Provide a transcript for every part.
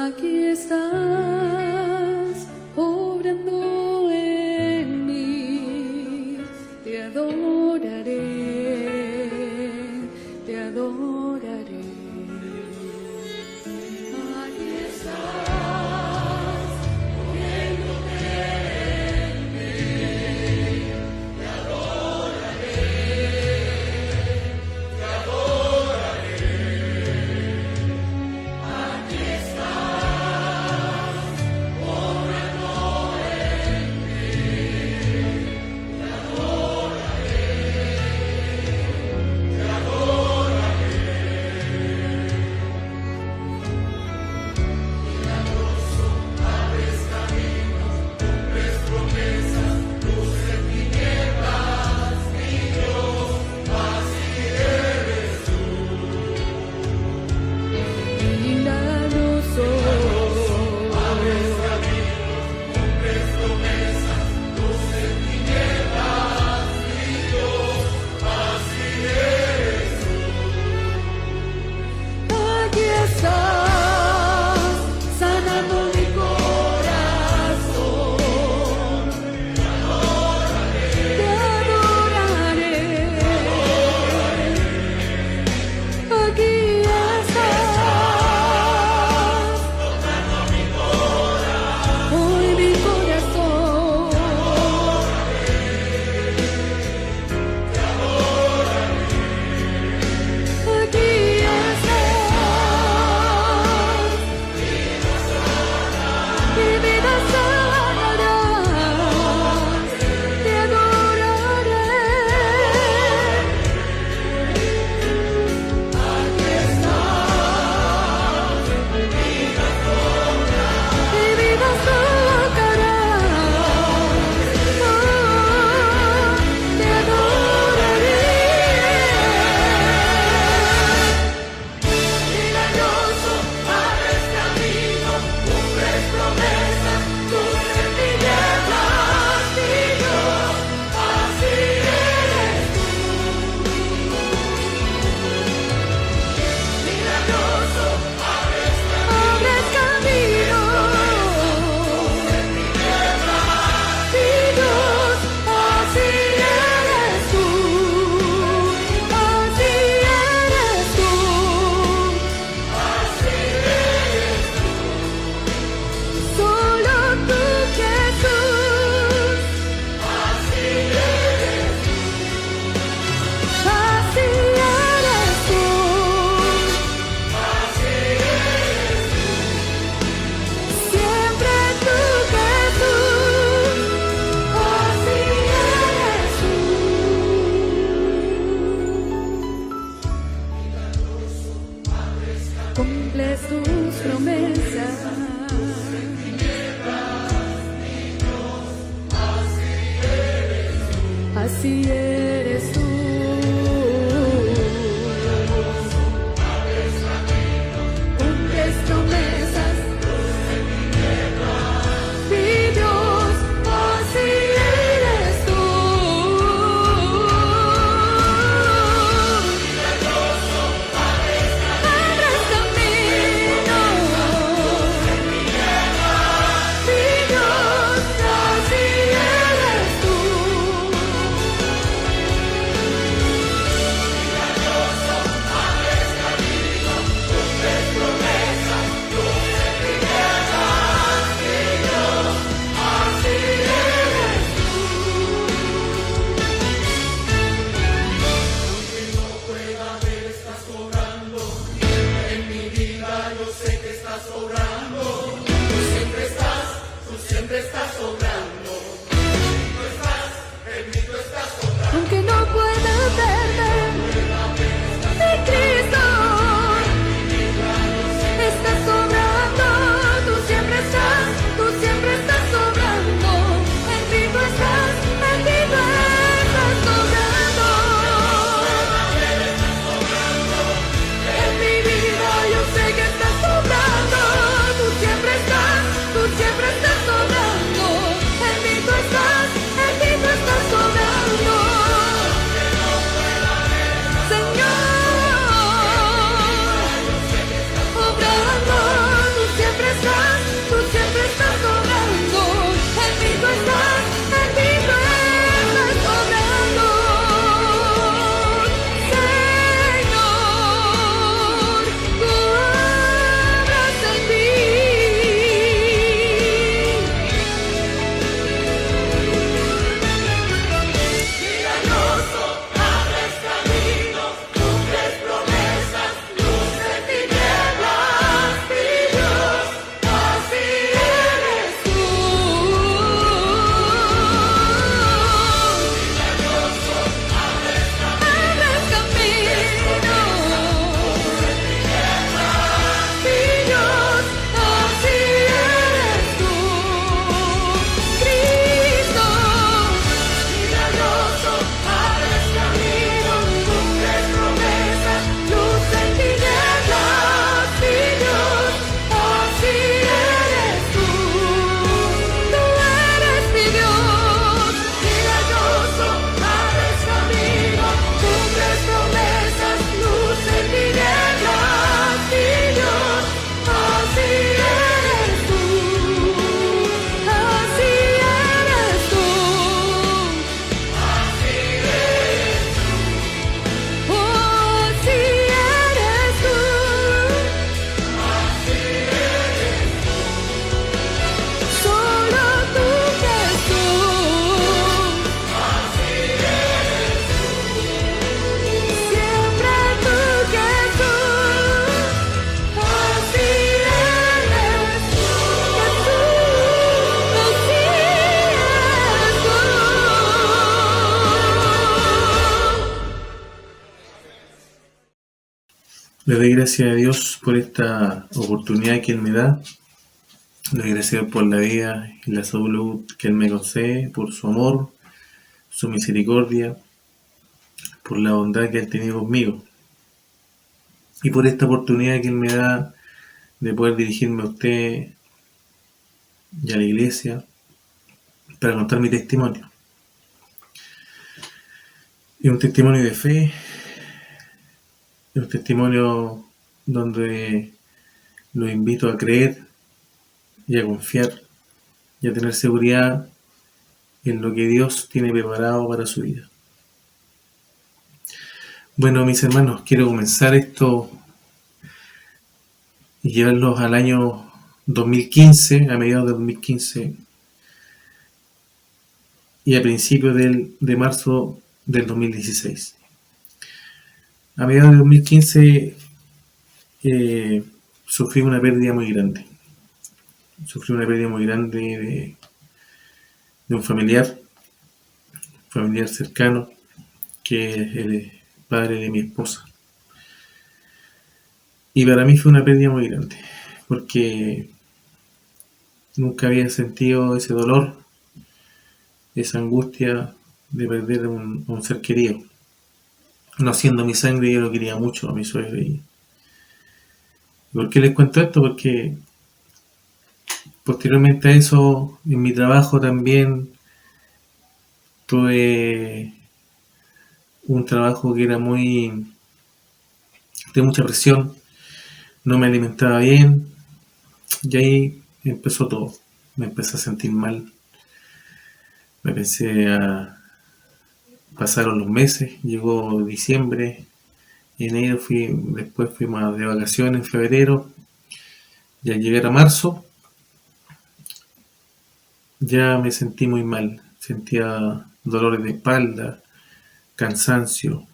Aquí estás, obrando en mí. Te adoraré, te adoraré. Aquí estás, moviéndote en mí. Te adoraré, te adoraré. Aquí estás, obrando en mí. Te adoraré, te adoraré. Milagroso, abres caminos, cumples promesas, luz en tinieblas, mi Dios, así eres tú. Milagroso, abres caminos, cumples promesas, luz en tinieblas, mi Dios, así eres tú. Aquí estás, sanando mi corazón. Te adoraré, te adoraré. Aquí estás, tocando mi corazón. Hoy mi corazón. Te adoraré, aquí estás, mi vida sanarás. Te adoraré. Aquí estás, mi vida tocarás. Te adoraré. Milagroso, abres camino, cumples promesas, luz en tinieblas, mi Dios, así eres tú. Milagroso, abres camino, luz en tinieblas, mi Dios, así eres tú, así eres tú, así eres tú. Solo tú, Jesús, así eres tú, así eres tú, así eres tú. Siempre tú, Jesús, así eres tú. Cumples tus promesas. Así eres tú. Cumples promesas. Mi Dios, así eres tú. Abres camino. Mi Dios, así eres tú. Aunque no pueda verte, mi Cristo, estás sobrando, tú siempre estás sobrando, en ti tú estás sobrando. En mi vida yo sé que estás sobrando, tú siempre estás sobrando. Le doy gracias a Dios por esta oportunidad que Él me da. Le doy gracias por la vida y la salud que Él me concede, por su amor, su misericordia, por la bondad que Él ha tenido conmigo. Y por esta oportunidad que Él me da de poder dirigirme a usted y a la iglesia para contar mi testimonio. Es un testimonio de fe, es un testimonio donde los invito a creer y a confiar y a tener seguridad en lo que Dios tiene preparado para su vida. Bueno, mis hermanos, quiero comenzar esto y llevarlos al año 2015, a mediados de 2015 y a principios de marzo del 2016. A mediados de 2015 sufrí una pérdida muy grande. Sufrí una pérdida muy grande de un familiar cercano, que es el padre de mi esposa. Y para mí fue una pérdida muy grande, porque nunca había sentido ese dolor, esa angustia de perder a un ser querido. No siendo mi sangre, yo lo quería mucho a mi suegro. ¿Y por qué les cuento esto? Porque posteriormente a eso, en mi trabajo también tuve un trabajo que era de mucha presión, no me alimentaba bien, y ahí empezó todo. Me empecé a sentir mal, me empecé a... Pasaron los meses, llegó diciembre, enero, después fuimos de vacaciones en febrero, y al llegar a marzo ya me sentí muy mal, sentía dolores de espalda, cansancio,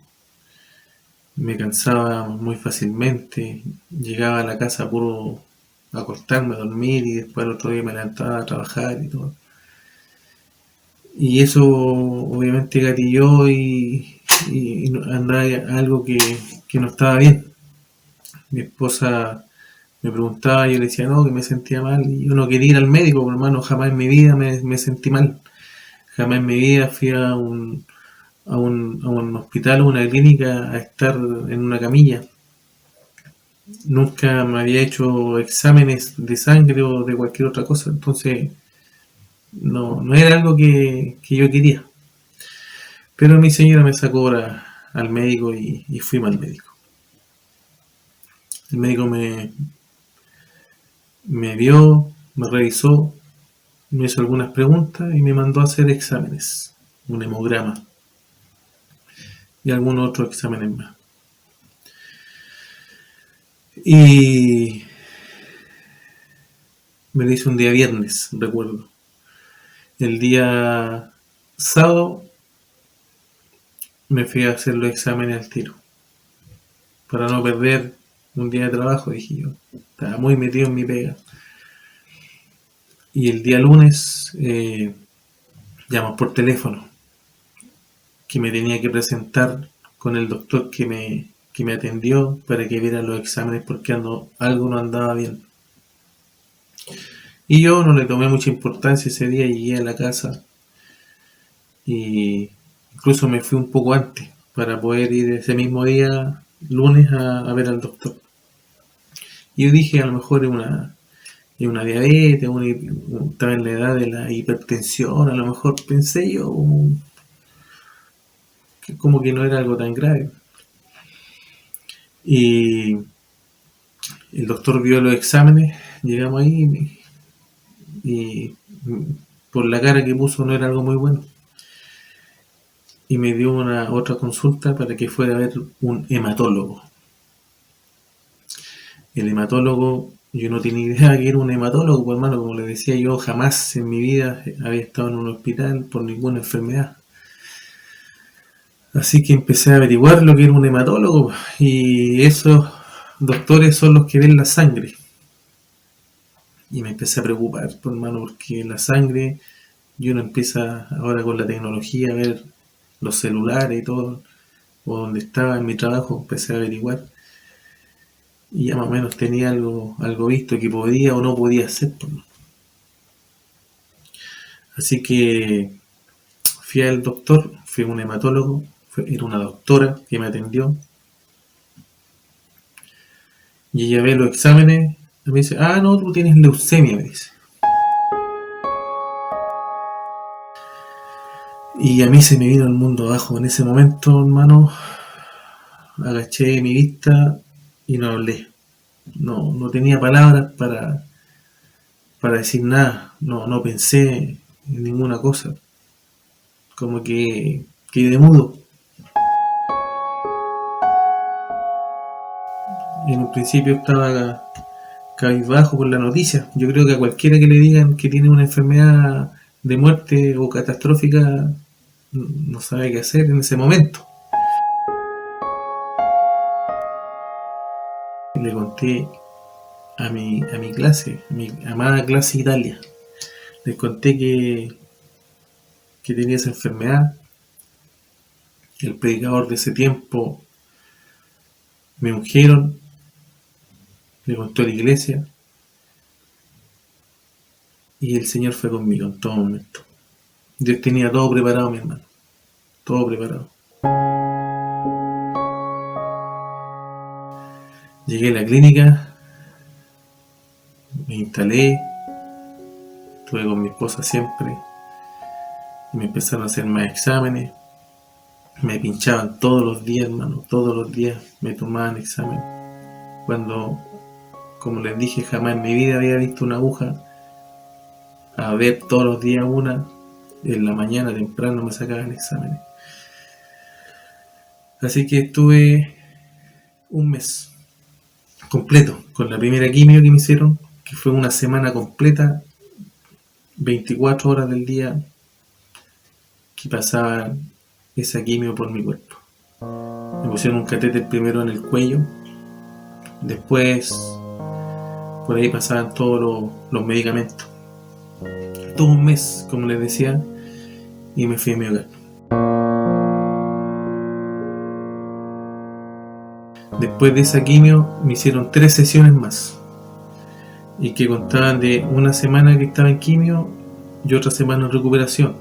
me cansaba muy fácilmente, llegaba a la casa puro a acostarme, a dormir, y después al otro día me levantaba a trabajar y todo. Y eso obviamente gatilló y andaba algo que no estaba bien. Mi esposa me preguntaba, yo le decía no, que me sentía mal, y yo no quería ir al médico, por hermano, jamás en mi vida me sentí mal. Jamás en mi vida fui a un hospital o una clínica a estar en una camilla. Nunca me había hecho exámenes de sangre o de cualquier otra cosa, entonces no era algo que yo quería. Pero mi señora me sacó al médico y fuimos al médico. El médico me vio, me revisó, me hizo algunas preguntas y me mandó a hacer exámenes, un hemograma y algunos otros exámenes más. Y me lo hizo un día viernes, recuerdo. El día sábado me fui a hacer los exámenes al tiro, para no perder un día de trabajo, dije yo. Estaba muy metido en mi pega. Y el día lunes llamo por teléfono que me tenía que presentar con el doctor que me atendió para que viera los exámenes porque algo no andaba bien. Y yo no le tomé mucha importancia ese día, llegué a la casa y incluso me fui un poco antes para poder ir ese mismo día, lunes, a ver al doctor. Y yo dije, a lo mejor es una diabetes, estaba en la edad de la hipertensión, a lo mejor pensé yo como que no era algo tan grave. Y el doctor vio los exámenes, llegamos ahí y por la cara que puso no era algo muy bueno. Y me dio una otra consulta para que fuera a ver un hematólogo. El hematólogo, yo no tenía idea que era un hematólogo, pues hermano, como les decía, yo jamás en mi vida había estado en un hospital por ninguna enfermedad. Así que empecé a averiguar lo que era un hematólogo, y esos doctores son los que ven la sangre. Y me empecé a preocupar, pues, hermano, porque la sangre, y uno empieza ahora con la tecnología a ver los celulares y todo, o donde estaba en mi trabajo, empecé a averiguar. y ya más o menos tenía algo visto que podía o no podía hacer. Pues. Así que fui al doctor, fui a un hematólogo, era una doctora que me atendió, y ella ve los exámenes y me dice, no, tú tienes leucemia, me dice. Y a mí se me vino el mundo abajo en ese momento, hermano. Agaché mi vista y no hablé. No tenía palabras para decir nada. No pensé en ninguna cosa. Como que quedé mudo. Y en un principio estaba cabizbajo por la noticia. Yo creo que a cualquiera que le digan que tiene una enfermedad de muerte o catastrófica no sabe qué hacer en ese momento. Le conté a mi clase, a mi amada clase Italia. Les conté que tenía esa enfermedad. El predicador de ese tiempo me ungieron, le contó a la iglesia y el Señor fue conmigo en todo momento. Dios tenía todo preparado, mi hermano, todo preparado. Llegué a la clínica, me instalé, estuve con mi esposa siempre y me empezaron a hacer más exámenes. Me pinchaban todos los días, hermano, todos los días me tomaban examen. Cuando, como les dije, jamás en mi vida había visto una aguja. A ver todos los días una, en la mañana temprano me sacaban exámenes. Así que estuve un mes completo con la primera quimio que me hicieron, que fue una semana completa, 24 horas del día que pasaba esa quimio por mi cuerpo. Me pusieron un catéter primero en el cuello, después por ahí pasaban todos los medicamentos. Todo un mes, como les decía, y me fui a mi hogar. Después de esa quimio me hicieron 3 sesiones más, y que contaban de una semana que estaba en quimio y otra semana en recuperación.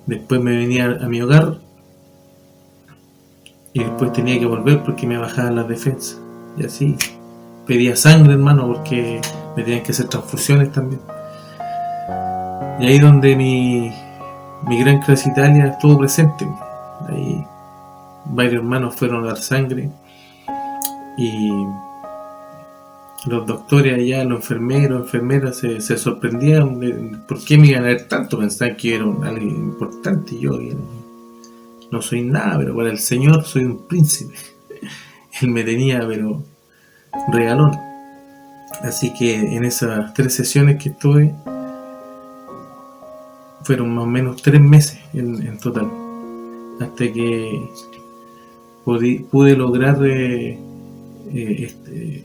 Después me venía a mi hogar y después tenía que volver porque me bajaban las defensas. Y así pedía sangre, hermano, porque me tenían que hacer transfusiones también. Y ahí donde mi gran clase Italia estuvo presente. Ahí varios hermanos fueron a dar sangre y los doctores allá, los enfermeros, enfermeras se sorprendían de por qué me iban a ver tanto. Pensaban que era algo importante. Yo no soy nada, pero para el Señor soy un príncipe. Él me tenía, pero regalón. Así que en esas 3 sesiones que estuve, fueron más o menos 3 meses en total, hasta que pude lograr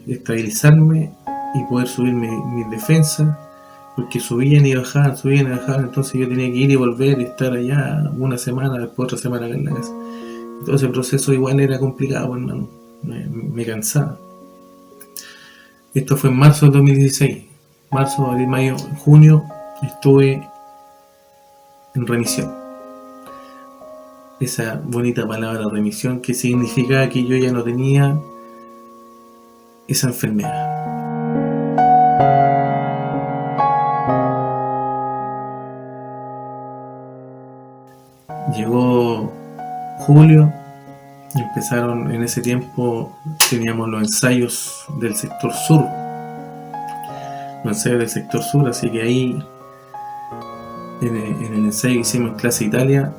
estabilizarme y poder subir mis defensas, porque subían y bajaban, entonces yo tenía que ir y volver y estar allá una semana, después otra semana acá en la casa. Entonces el proceso igual era complicado, hermano, me cansaba. Esto fue en marzo del 2016, marzo, abril, mayo, junio, estuve en remisión. Esa bonita palabra remisión, que significaba que yo ya no tenía esa enfermedad. Llegó julio y empezaron, en ese tiempo teníamos los ensayos del sector sur, así que ahí en el ensayo que hicimos en clase Italia,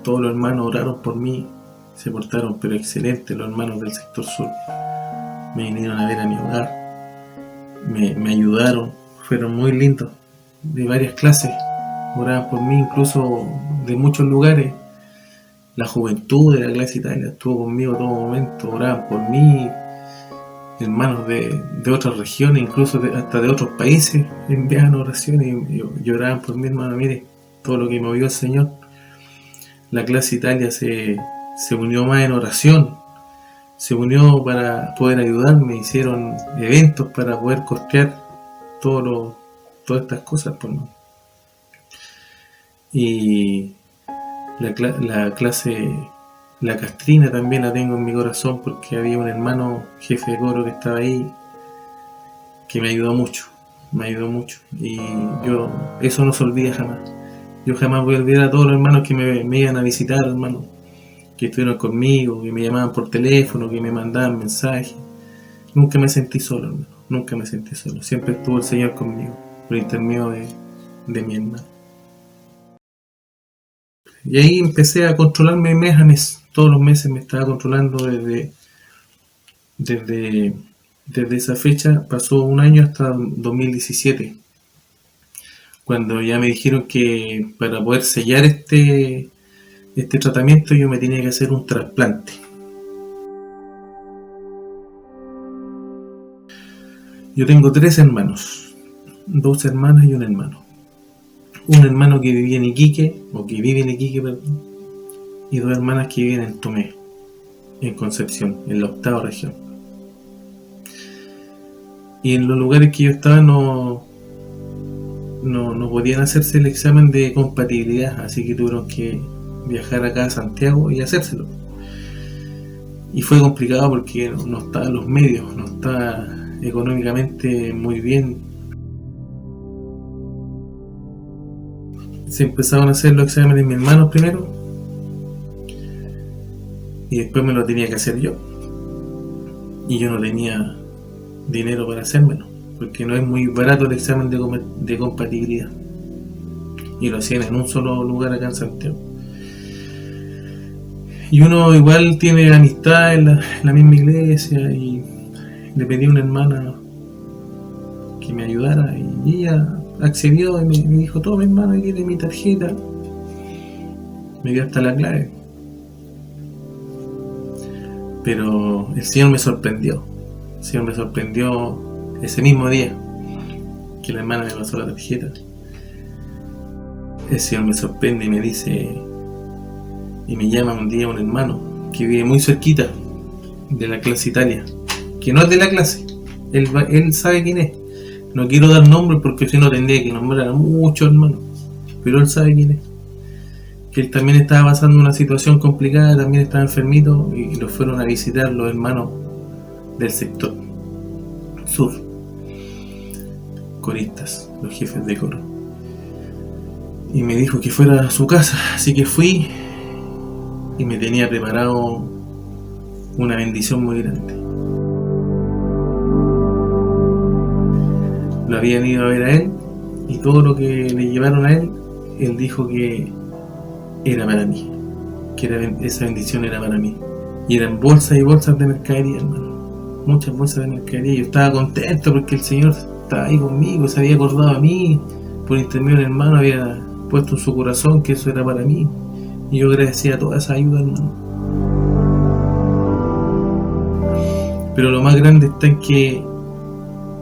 todos los hermanos oraron por mí, se portaron pero excelente los hermanos del sector sur. Me vinieron a ver a mi hogar, me ayudaron, fueron muy lindos, de varias clases, oraban por mí, incluso de muchos lugares. La juventud de la clase Italia estuvo conmigo todo momento, oraban por mí, hermanos de otras regiones, incluso hasta de otros países, enviaban oraciones y oraban por mí, hermano. Mire, todo lo que movió el Señor. La clase Italia se unió más en oración, se unió para poder ayudarme, hicieron eventos para poder costear todas estas cosas, pues, ¿no? Y la clase, la castrina también la tengo en mi corazón porque había un hermano jefe de coro que estaba ahí que me ayudó mucho, y yo, eso no se olvida jamás. Yo jamás voy a olvidar a todos los hermanos que me iban a visitar, hermanos, que estuvieron conmigo, que me llamaban por teléfono, que me mandaban mensajes. Nunca me sentí solo, hermano, nunca me sentí solo. Siempre estuvo el Señor conmigo, por intermedio de mi hermano. Y ahí empecé a controlarme mes a mes. Todos los meses me estaba controlando desde esa fecha. Pasó un año hasta 2017, cuando ya me dijeron que para poder sellar este tratamiento yo me tenía que hacer un trasplante. Yo tengo 3 hermanos, 2 hermanas y un hermano. Un hermano que vivía en Iquique, perdón, y 2 hermanas que viven en Tomé, en Concepción, en la 8ª región. Y en los lugares que yo estaba no podían hacerse el examen de compatibilidad, así que tuvieron que viajar acá a Santiago y hacérselo. Y fue complicado porque no estaban los medios, no estaba económicamente muy bien. Se empezaron a hacer los exámenes de mis hermanos primero y después me lo tenía que hacer yo, y yo no tenía dinero para hacérmelo porque no es muy barato el examen de compatibilidad, y lo hacían en un solo lugar acá en Santiago. Y uno igual tiene amistad en la misma iglesia, y le pedí a una hermana que me ayudara y ella accedió y me dijo: toma, hermano, aquí tiene mi tarjeta. Me dio hasta la clave. Pero el Señor me sorprendió. El Señor me sorprendió ese mismo día que la hermana me pasó la tarjeta. El Señor me sorprende y me dice, y me llama un día un hermano que vive muy cerquita de la clase Italia, que no es de la clase, él sabe quién es. No quiero dar nombre porque si no tendría que nombrar a muchos hermanos, pero él sabe quién es. Que él también estaba pasando una situación complicada, también estaba enfermito, y lo fueron a visitar los hermanos del sector sur, coristas, los jefes de coro. Y me dijo que fuera a su casa, así que fui y me tenía preparado una bendición muy grande. Lo habían ido a ver a él, y todo lo que le llevaron a él, él dijo que era para mí, que esa bendición era para mí. Y eran bolsas y bolsas de mercadería, hermano, muchas bolsas de mercadería. Yo estaba contento porque el Señor estaba ahí conmigo, se había acordado a mí, por intermedio del hermano había puesto en su corazón que eso era para mí, y yo agradecía toda esa ayuda, hermano. Pero lo más grande está en que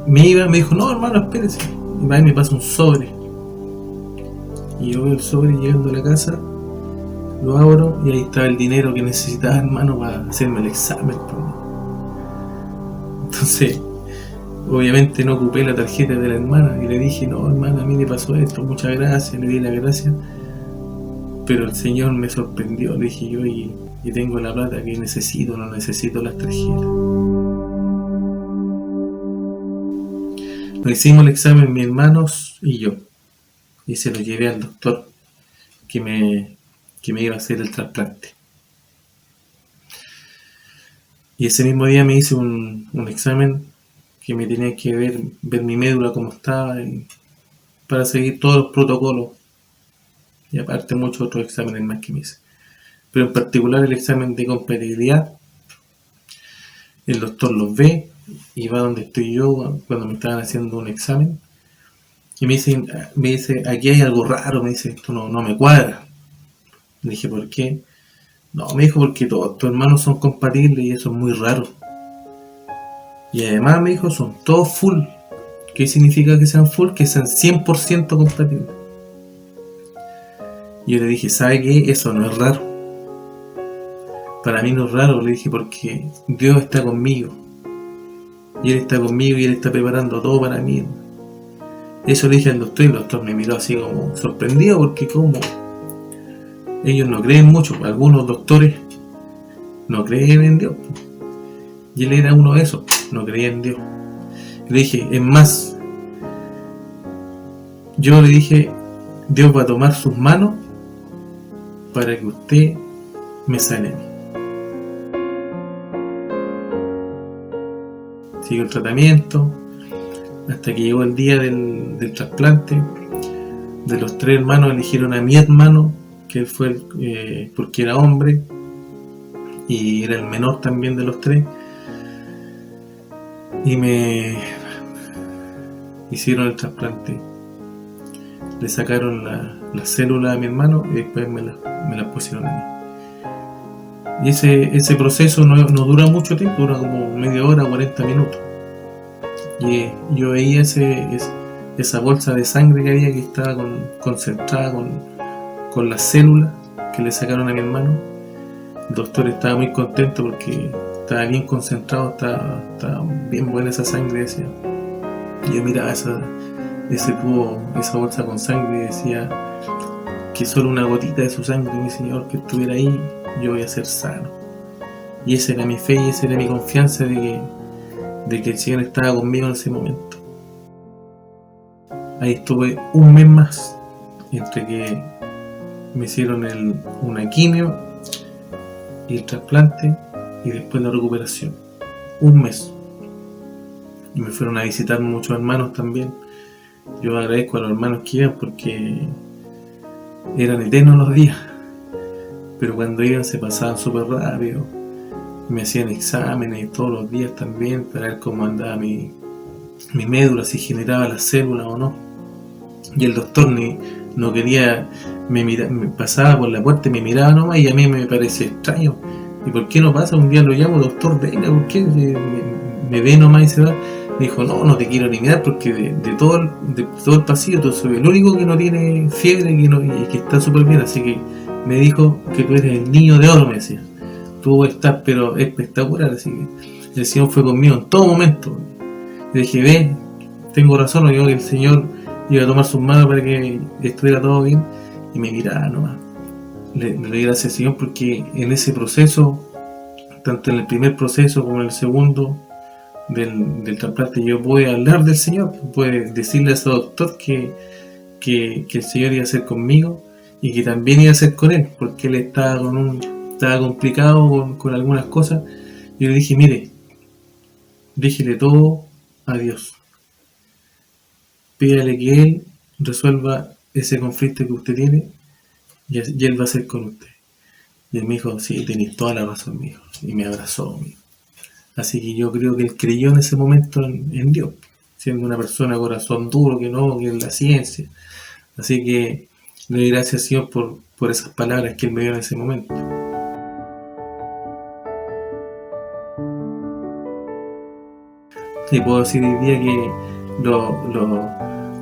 me dijo: no, hermano, espérese. Y va y me pasa un sobre, y yo veo el sobre llegando a la casa, lo abro y ahí estaba el dinero que necesitaba, hermano, para hacerme el examen. Entonces, obviamente no ocupé la tarjeta de la hermana y le dije: no, hermana, a mí me pasó esto, muchas gracias, le di las gracias. Pero el Señor me sorprendió, le dije yo, y tengo la plata que necesito, no necesito las tarjetas. Nos hicimos el examen mis hermanos y yo, y se lo llevé al doctor que me iba a hacer el trasplante. Y ese mismo día me hice un examen que me tenía que ver mi médula cómo estaba, para seguir todos los protocolos, y aparte muchos otros exámenes más que me hice. Pero en particular el examen de compatibilidad, el doctor los ve y va donde estoy yo cuando me estaban haciendo un examen, y me dice: aquí hay algo raro, me dice, esto no me cuadra. Le dije: ¿por qué? No, me dijo, porque todos tus hermanos son compatibles y eso es muy raro. Y además me dijo, son todos full. ¿Qué significa que sean full? Que sean 100% compatibles. Y yo le dije: ¿sabe qué? Eso no es raro. para mí no es raro, le dije, porque Dios está conmigo. Y Él está conmigo y Él está preparando todo para mí. Eso le dije al doctor y el doctor me miró así como sorprendido porque como ellos no creen mucho, algunos doctores no creen en Dios. Y él era uno de esos, no creía en Dios. Le dije, es más, yo le dije, Dios va a tomar sus manos para que usted me sane a mí. Siguió el tratamiento hasta que llegó el día del trasplante. De los 3 hermanos eligieron a mi hermano, que él fue porque era hombre y era el menor también de los 3, y me hicieron el trasplante. Le sacaron la célula a mi hermano y después me la pusieron a mí. Y ese proceso no dura mucho tiempo, dura como media hora, 40 minutos. Y yo veía esa bolsa de sangre que había, que estaba concentrada con las células que le sacaron a mi hermano. El doctor estaba muy contento porque estaba bien concentrado, estaba bien buena esa sangre, decía. Y yo miraba ese tubo, esa bolsa con sangre, y decía que solo una gotita de su sangre, mi Señor, que estuviera ahí, yo voy a ser sano. Y esa era mi fe y esa era mi confianza de que el Señor estaba conmigo en ese momento. Ahí estuve un mes más, entre que me hicieron una quimio y el trasplante y después la recuperación. Un mes. Y me fueron a visitar muchos hermanos también. Yo agradezco a los hermanos que iban porque eran eternos los días, pero cuando iban se pasaban súper rápido. Me hacían exámenes todos los días también para ver cómo andaba mi médula, si generaba las células o no. Y el doctor no quería, me pasaba por la puerta y me miraba nomás, y a mí me parecía extraño. ¿Y por qué no pasa? Un día lo llamo, doctor, venga, ¿por qué? Me ve nomás y se va. Me dijo, no te quiero ni mirar porque de todo el pasillo tú soy el único que no tiene fiebre y que está súper bien. Así que me dijo que tú eres el niño de oro, me decía. Tú estás pero espectacular, así que el Señor fue conmigo en todo momento. Le dije, ve, tengo razón, yo que el Señor iba a tomar sus manos para que estuviera todo bien, y me miraba nomás. Le doy gracias al Señor porque en ese proceso, tanto en el primer proceso como en el segundo del trasplante, yo pude hablar del Señor, pude decirle a ese doctor que el Señor iba a ser conmigo y que también iba a ser con él, porque él estaba complicado con algunas cosas. Y le dije, mire, déjele todo a Dios, pídale que Él resuelva ese conflicto que usted tiene y Él va a ser con usted. Y él me dijo, sí, tenés toda la razón, mi hijo, y me abrazó. Así que yo creo que él creyó en ese momento en Dios, siendo una persona corazón duro, que en la ciencia. Así que le doy gracias al Señor por esas palabras que él me dio en ese momento. Y puedo decir hoy día que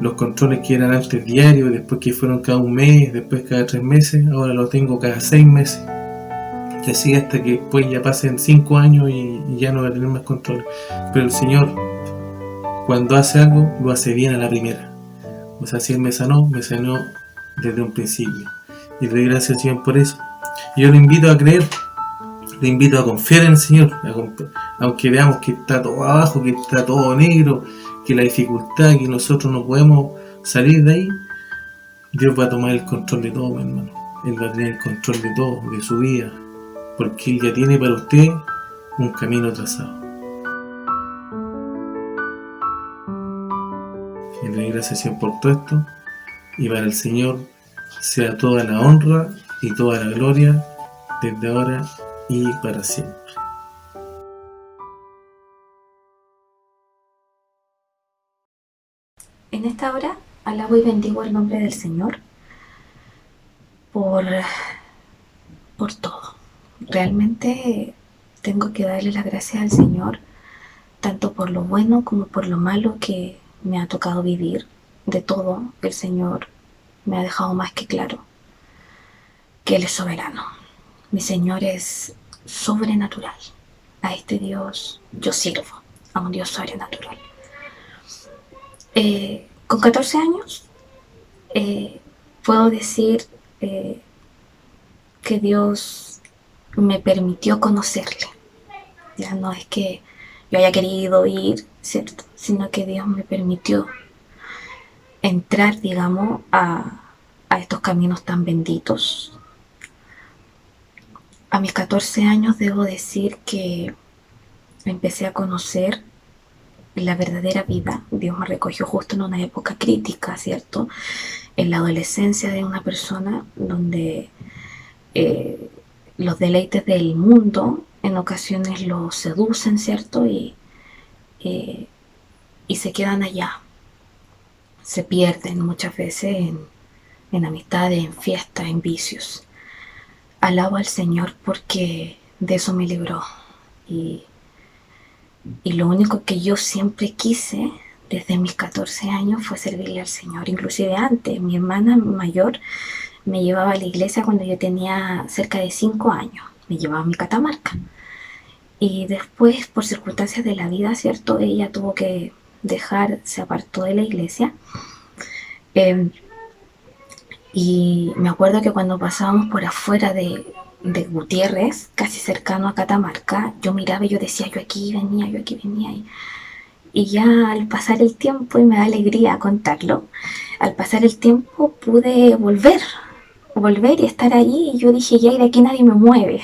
los controles que eran antes diarios, después que fueron cada un mes, después cada 3 meses, ahora los tengo cada 6 meses. Y así hasta que después ya pasen 5 años y ya no voy a tener más control. Pero el Señor, cuando hace algo, lo hace bien a la primera. O sea, si Él me sanó desde un principio. Y le doy gracias al Señor por eso. Y yo le invito a creer, le invito a confiar en el Señor. Aunque veamos que está todo abajo, que está todo negro, que la dificultad, que nosotros no podemos salir de ahí, Dios va a tomar el control de todo, mi hermano. Él va a tener el control de todo, de su vida, porque Él ya tiene para usted un camino trazado. Y le doy gracias, Señor, por todo esto, y para el Señor sea toda la honra y toda la gloria desde ahora y para siempre. En esta hora alabo y bendigo el nombre del Señor por todo. Realmente tengo que darle las gracias al Señor, tanto por lo bueno como por lo malo que me ha tocado vivir. De todo, el Señor me ha dejado más que claro que Él es soberano. Mi Señor es sobrenatural. A este Dios yo sirvo, a un Dios sobrenatural. Con 14 años puedo decir que Dios me permitió conocerle. Ya no es que yo haya querido ir, ¿cierto? Sino que Dios me permitió entrar, digamos, a estos caminos tan benditos. A mis 14 años debo decir que empecé a conocer la verdadera vida. Dios me recogió justo en una época crítica, ¿cierto? En la adolescencia de una persona donde los deleites del mundo en ocasiones lo seducen, ¿cierto? Y se quedan allá. Se pierden muchas veces en amistades, en fiestas, en vicios. Alabo al Señor porque de eso me libró. Y lo único que yo siempre quise desde mis 14 años fue servirle al Señor. Inclusive antes, mi hermana mayor me llevaba a la iglesia cuando yo tenía cerca de 5 años. Me llevaba a mi Catamarca. Y después, por circunstancias de la vida, ¿cierto? Ella tuvo que dejar, se apartó de la iglesia. Y me acuerdo que cuando pasábamos por afuera de Gutiérrez, casi cercano a Catamarca, yo miraba y yo decía, yo aquí venía. Y ya al pasar el tiempo, y me da alegría contarlo, al pasar el tiempo pude volver y estar allí. Y yo dije, ya, y de aquí nadie me mueve.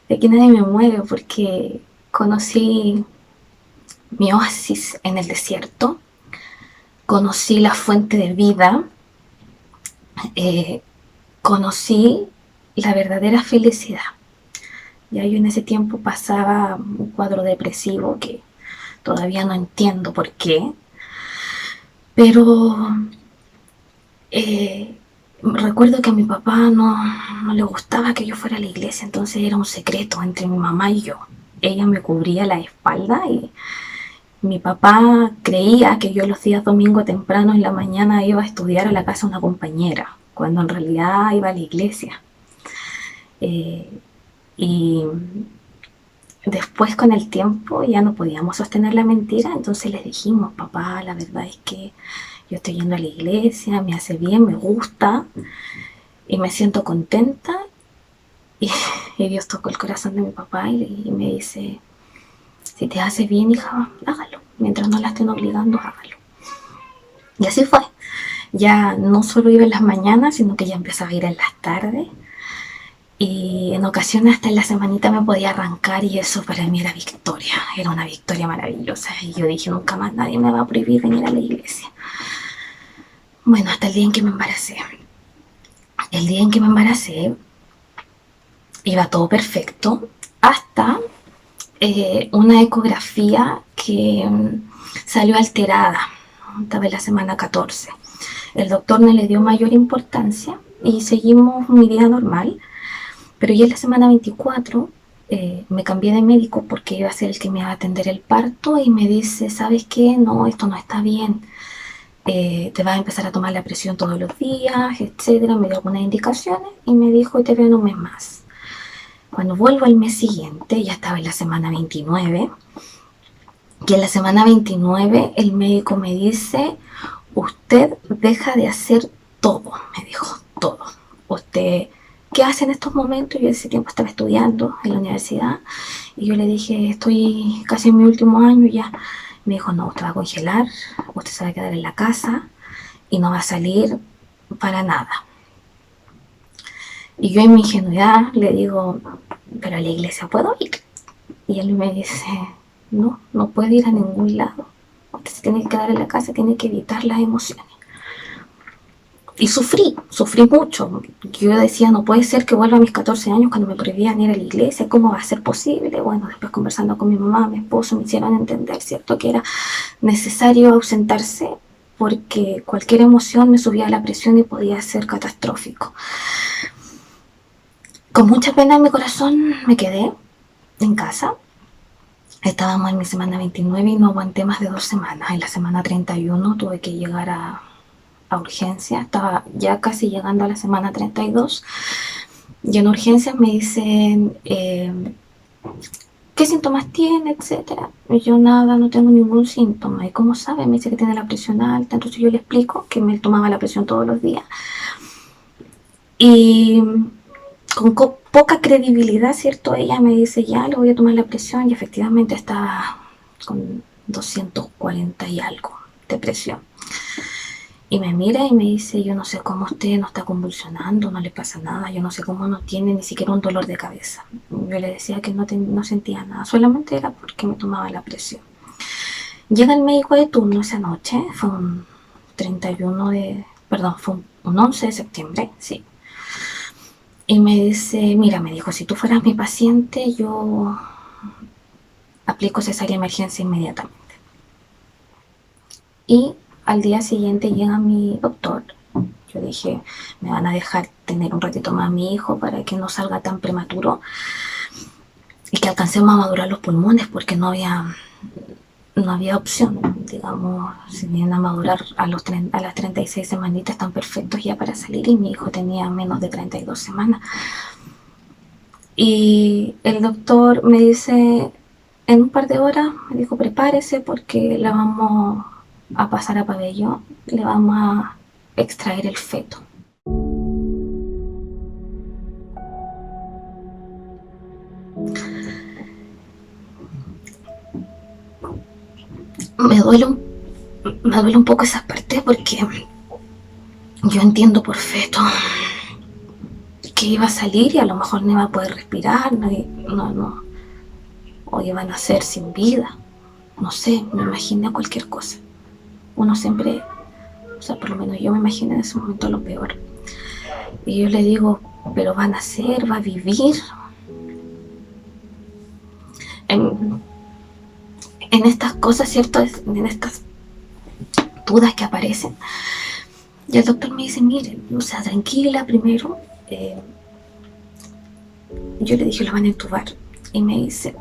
De aquí nadie me mueve porque conocí mi oasis en el desierto, conocí la fuente de vida, conocí la verdadera felicidad. Ya yo en ese tiempo pasaba un cuadro depresivo que todavía no entiendo por qué, pero recuerdo que a mi papá no le gustaba que yo fuera a la iglesia, entonces era un secreto entre mi mamá y yo. Ella me cubría la espalda y mi papá creía que yo los días domingos temprano en la mañana iba a estudiar a la casa de una compañera, cuando en realidad iba a la iglesia. Y después, con el tiempo, ya no podíamos sostener la mentira, entonces les dijimos, papá, la verdad es que yo estoy yendo a la iglesia, me hace bien, me gusta y me siento contenta. Y Dios tocó el corazón de mi papá y me dice, si te hace bien, hija, hágalo. Mientras no la estén obligando, hágalo. Y así fue. Ya no solo iba en las mañanas, sino que ya empezaba a ir en las tardes. Y en ocasiones hasta en la semanita me podía arrancar y eso para mí era victoria. Era una victoria maravillosa. Y yo dije, nunca más nadie me va a prohibir venir a la iglesia. Bueno, hasta el día en que me embaracé. El día en que me embaracé iba todo perfecto hasta una ecografía que salió alterada. Estaba en la semana 14. El doctor no le dio mayor importancia y seguimos mi vida normal. Pero ya en la semana 24 me cambié de médico porque iba a ser el que me iba a atender el parto y me dice, ¿sabes qué? No, esto no está bien. Te vas a empezar a tomar la presión todos los días, etcétera. Me dio algunas indicaciones y me dijo, te veo en un mes más. Cuando vuelvo al mes siguiente, ya estaba en la semana 29, y en la semana 29 el médico me dice, usted deja de hacer todo, me dijo, todo. Usted, ¿qué hace en estos momentos? Yo en ese tiempo estaba estudiando en la universidad y yo le dije, estoy casi en mi último año ya. Me dijo, no, usted va a congelar, usted se va a quedar en la casa y no va a salir para nada. Y yo en mi ingenuidad le digo, pero a la iglesia puedo ir. Y él me dice, no puede ir a ningún lado. Usted se tiene que quedar en la casa, tiene que evitar las emociones. Y sufrí mucho. Yo decía, no puede ser que vuelva a mis 14 años cuando me prohibían ir a la iglesia. ¿Cómo va a ser posible? Bueno, después conversando con mi mamá, mi esposo, me hicieron entender, ¿cierto? Que era necesario ausentarse porque cualquier emoción me subía la presión y podía ser catastrófico. Con mucha pena en mi corazón me quedé en casa. Estábamos en mi semana 29 y no aguanté más de 2 semanas. En la semana 31 tuve que llegar a urgencia. Estaba ya casi llegando a la semana 32 Y en urgencias me dicen qué síntomas tiene, etcétera. Y yo nada, no tengo ningún síntoma. ¿Y cómo sabe? Me dice que tiene la presión alta. Entonces yo le explico que me tomaba la presión todos los días. Y con poca credibilidad, ¿cierto? Ella me dice, ya, le voy a tomar la presión. Y efectivamente estaba con 240 y algo de presión. Y me mira y me dice, yo no sé cómo usted no está convulsionando, no le pasa nada, yo no sé cómo no tiene ni siquiera un dolor de cabeza. Yo le decía que no sentía nada, solamente era porque me tomaba la presión. Llega el médico de turno esa noche, fue un 31 de, perdón, fue un 11 de septiembre, sí. Y me dice, mira, me dijo, si tú fueras mi paciente, yo aplico cesárea de emergencia inmediatamente. Y al día siguiente llega mi doctor. Yo dije, me van a dejar tener un ratito más a mi hijo para que no salga tan prematuro y que alcancemos a madurar los pulmones, porque no había opción, digamos. Si vienen a madurar a las 36 semanitas, están perfectos ya para salir, y mi hijo tenía menos de 32 semanas. Y el doctor me dice, en un par de horas, me dijo, prepárese porque la vamos a pasar a pabellón, le vamos a extraer el feto. Me duele un poco esa parte porque yo entiendo por feto que iba a salir y a lo mejor no iba a poder respirar, o iba a nacer sin vida, no sé, me imaginé cualquier cosa. Uno siempre, o sea, por lo menos yo me imaginé en ese momento lo peor. Y yo le digo, pero va a nacer, va a vivir. En estas cosas, ¿cierto? En estas dudas que aparecen. Y el doctor me dice, mire, o sea, tranquila primero. Yo le dije, lo van a intubar. Y me dice,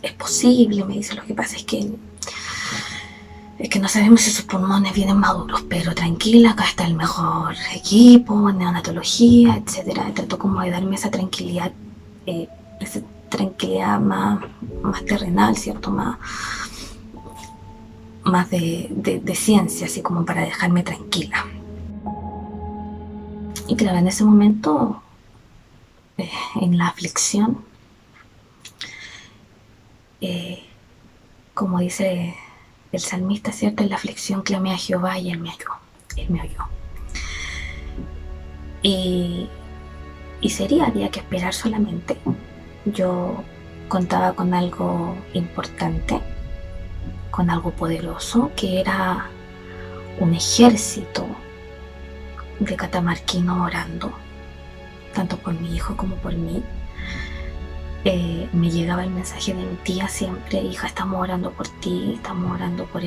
es posible, me dice, lo que pasa es que no sabemos si sus pulmones vienen maduros, pero tranquila, acá está el mejor equipo, neonatología, etcétera. Trató como de darme esa tranquilidad más terrenal, ¿cierto? Más de ciencia, así como para dejarme tranquila. Y claro, en ese momento, en la aflicción, como dice el salmista, ¿cierto? En la aflicción clamé a Jehová y Él me oyó. Y había que esperar solamente. Yo contaba con algo importante, con algo poderoso, que era un ejército de catamarquinos orando, tanto por mi hijo como por mí. Me llegaba el mensaje de mi tía siempre, hija, estamos orando por ti, estamos orando por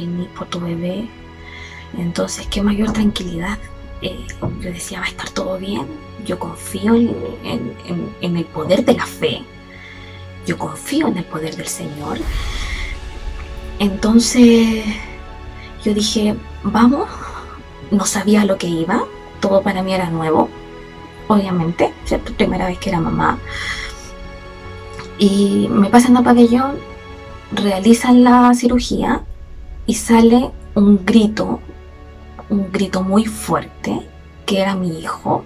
tu bebé. Entonces, qué mayor tranquilidad. Yo decía, va a estar todo bien. Yo confío en el poder de la fe. Yo confío en el poder del Señor. Entonces, yo dije, vamos. No sabía a lo que iba. Todo para mí era nuevo, obviamente, ¿cierto? Primera vez que era mamá. Y me pasan a pabellón, realizan la cirugía y sale un grito muy fuerte, que era mi hijo.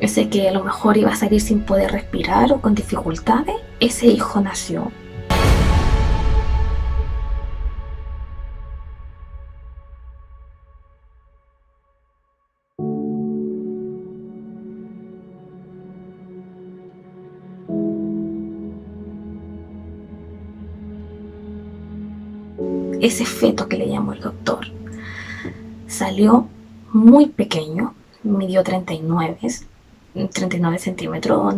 Ese que a lo mejor iba a salir sin poder respirar o con dificultades, ese hijo nació. Ese feto que le llamó el doctor salió muy pequeño, midió 39 centímetros.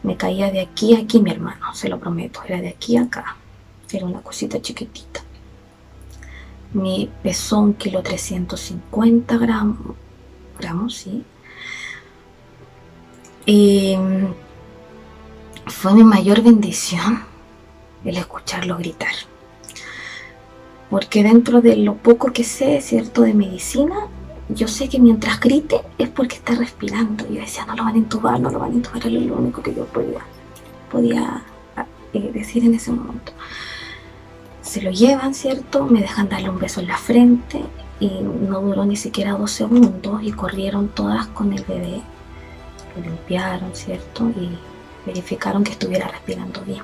Me caía de aquí a aquí, mi hermano, se lo prometo, era de aquí a acá. Era una cosita chiquitita. Me pesó 1,350 gramos, sí. Y fue mi mayor bendición el escucharlo gritar. Porque dentro de lo poco que sé, ¿cierto?, de medicina, yo sé que mientras grite es porque está respirando. Y yo decía, no lo van a intubar, no lo van a intubar, era lo único que yo podía decir en ese momento. Se lo llevan, ¿cierto? Me dejan darle un beso en la frente y no duró ni siquiera 2 segundos y corrieron todas con el bebé. Lo limpiaron, ¿cierto? Y verificaron que estuviera respirando bien.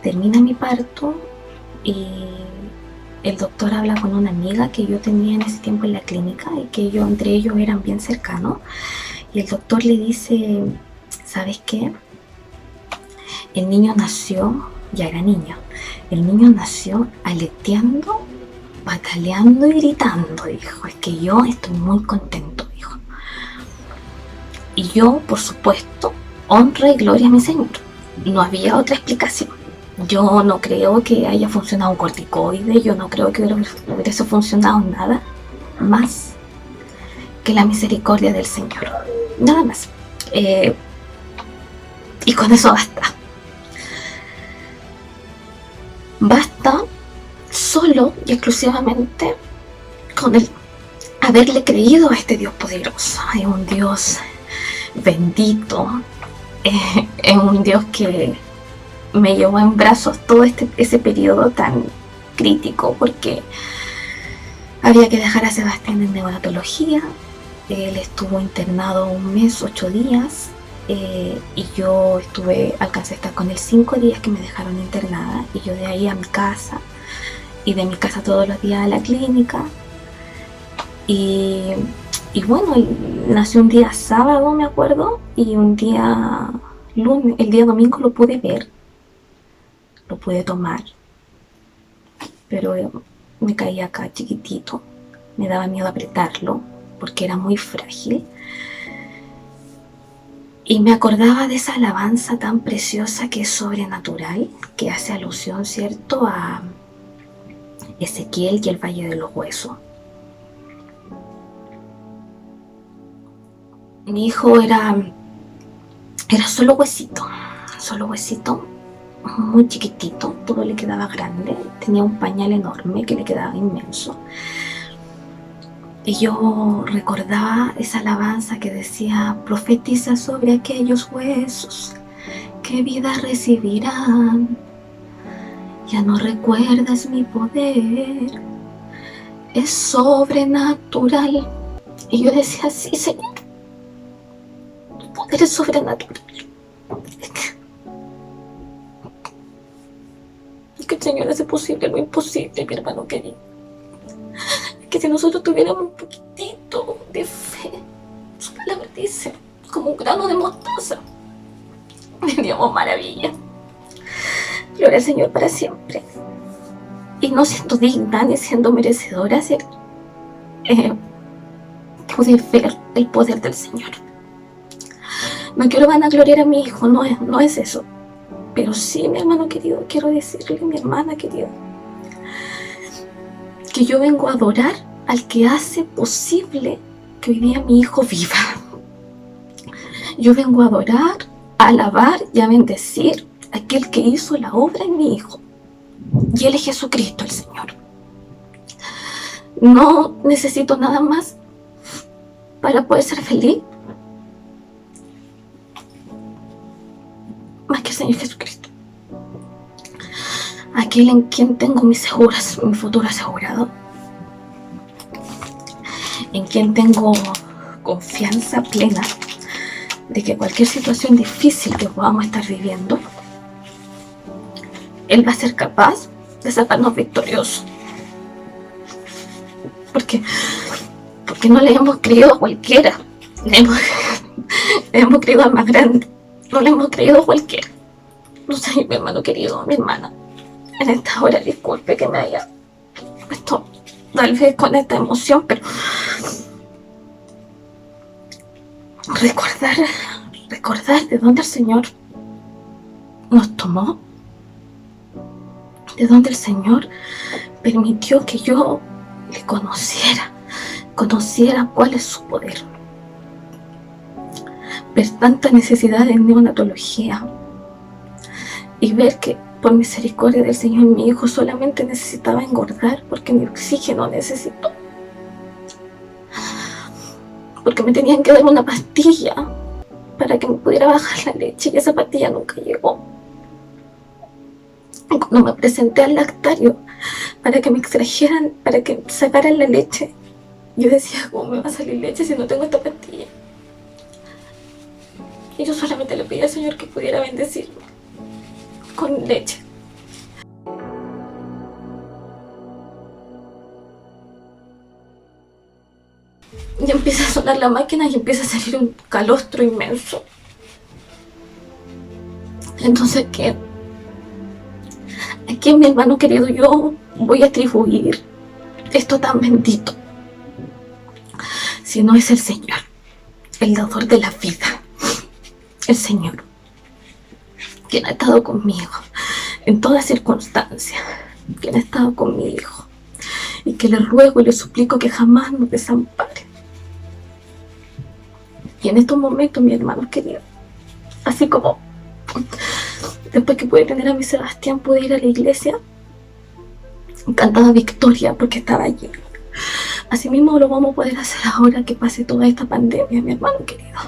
Termina mi parto y el doctor habla con una amiga que yo tenía en ese tiempo en la clínica y que entre ellos eran bien cercanos. Y el doctor le dice, ¿sabes qué? El niño nació, ya era niño, el niño nació aleteando, pataleando y gritando, dijo. Es que yo estoy muy contento, dijo. Y yo, por supuesto, honra y gloria a mi Señor. No había otra explicación. Yo no creo que haya funcionado un corticoide, yo no creo que hubiese funcionado nada más que la misericordia del Señor. Nada más. Y con eso basta. Basta solo y exclusivamente con el haberle creído a este Dios poderoso. Es un Dios bendito, es un Dios que me llevó en brazos todo ese periodo tan crítico, porque había que dejar a Sebastián en neonatología. Él estuvo internado 1 mes, 8 días, y yo alcancé a estar con él 5 días que me dejaron internada, y yo de ahí a mi casa, y de mi casa todos los días a la clínica. Y bueno, nació un día sábado, me acuerdo, y un día lunes, el día domingo lo pude ver, lo pude tomar, pero me caía acá chiquitito, me daba miedo apretarlo porque era muy frágil. Y me acordaba de esa alabanza tan preciosa que es sobrenatural, que hace alusión, ¿cierto?, a Ezequiel y el Valle de los Huesos. Mi hijo era solo huesito, muy chiquitito, todo le quedaba grande, tenía un pañal enorme que le quedaba inmenso. Y yo recordaba esa alabanza que decía, profetiza sobre aquellos huesos que vida recibirán. Ya no recuerdas mi poder, es sobrenatural. Y yo decía, sí, Señor, tu poder es sobrenatural. Es que el Señor hace posible lo imposible, mi hermano querido. Que si nosotros tuviéramos un poquitito de fe, su palabra dice, como un grano de mostaza, veríamos maravilla. Gloria al Señor para siempre. Y no siendo digna ni siendo merecedora, pude ver el poder del Señor. No quiero vanagloriar a mi hijo, no es eso. Pero sí, mi hermano querido, quiero decirle, mi hermana querida, que yo vengo a adorar al que hace posible que hoy día mi hijo viva. Yo vengo a adorar, a alabar y a bendecir a aquel que hizo la obra en mi hijo. Y Él es Jesucristo, el Señor. No necesito nada más para poder ser feliz, más que el Señor Jesucristo. Aquel en quien tengo mi futuro asegurado, en quien tengo confianza plena de que cualquier situación difícil que podamos estar viviendo, Él va a ser capaz de sacarnos victoriosos. Porque no le hemos creído a cualquiera, le hemos creído al más grande, no le hemos creído a cualquiera. No sé, mi hermano querido, mi hermana, en esta hora, disculpe que me haya puesto tal vez con esta emoción, pero recordar de dónde el Señor nos tomó, de dónde el Señor permitió que yo le conociera cuál es su poder. Ver tanta necesidad en neonatología y ver que por misericordia del Señor mi hijo solamente necesitaba engordar porque mi oxígeno necesitó. porque me tenían que dar una pastilla para que me pudiera bajar la leche, y esa pastilla nunca llegó. Y cuando me presenté al lactario para que me extrajeran, para que sacaran la leche, yo decía, ¿cómo me va a salir leche si no tengo esta pastilla? Y yo solamente le pedí al Señor que pudiera bendecirme con leche. Y empieza a sonar la máquina y empieza a salir un calostro inmenso. Entonces, aquí mi hermano querido, yo voy a atribuir esto tan bendito, si no es el Señor, el dador de la vida, el Señor, quien ha estado conmigo en toda circunstancia, quien ha estado con mi hijo, y que le ruego y le suplico que jamás nos desampare. Y en estos momentos, mi hermano querido, así como después que pude tener a mi Sebastián, pude ir a la iglesia, cantaba victoria porque estaba allí. Asimismo lo vamos a poder hacer ahora que pase toda esta pandemia, mi hermano querido.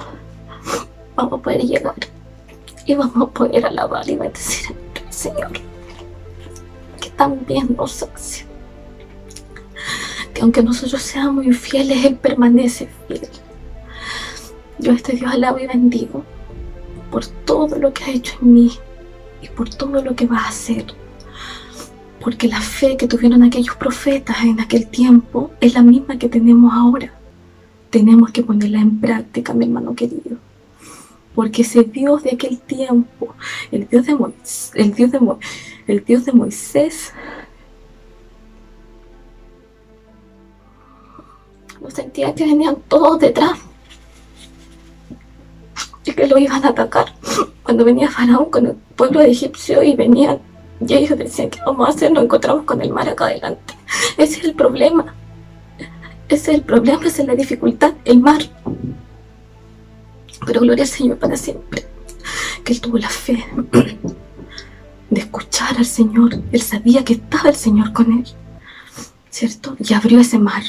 Vamos a poder llegar y vamos a poder alabar y bendecir al Señor, que también nos hace. Que aunque nosotros seamos infieles, Él permanece fiel. Yo a este Dios alabo y bendigo por todo lo que ha hecho en mí y por todo lo que va a hacer. Porque la fe que tuvieron aquellos profetas en aquel tiempo es la misma que tenemos ahora. Tenemos que ponerla en práctica, mi hermano querido. Porque ese Dios de aquel tiempo, el Dios de Moisés, no sentía que venían todos detrás y que lo iban a atacar. Cuando venía Faraón con el pueblo de egipcio y venían, y ellos decían, ¿qué vamos a hacer? Nos encontramos con el mar acá adelante. Ese es el problema. Ese es el problema, esa es la dificultad, el mar. Pero gloria al Señor para siempre, que Él tuvo la fe de escuchar al Señor. Él sabía que estaba el Señor con él, ¿cierto? Y abrió ese mar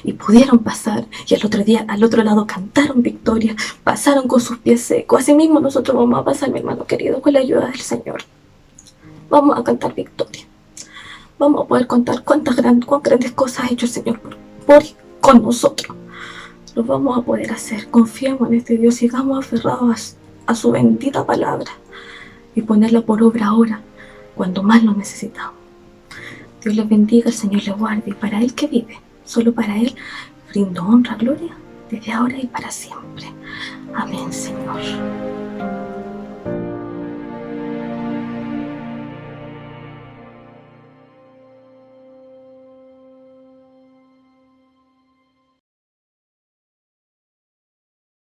y pudieron pasar, y al otro día, al otro lado, cantaron victoria, pasaron con sus pies secos. Así mismo nosotros vamos a pasar, mi hermano querido, con la ayuda del Señor. Vamos a cantar victoria. Vamos a poder contar cuán grandes cosas ha hecho el Señor con nosotros. Lo vamos a poder hacer. Confiemos en este Dios, sigamos aferrados a su bendita palabra y ponerla por obra ahora, cuando más lo necesitamos. Dios les bendiga, el Señor les guarde, y para Él que vive, solo para Él, brindo honra, gloria, desde ahora y para siempre. Amén, Señor.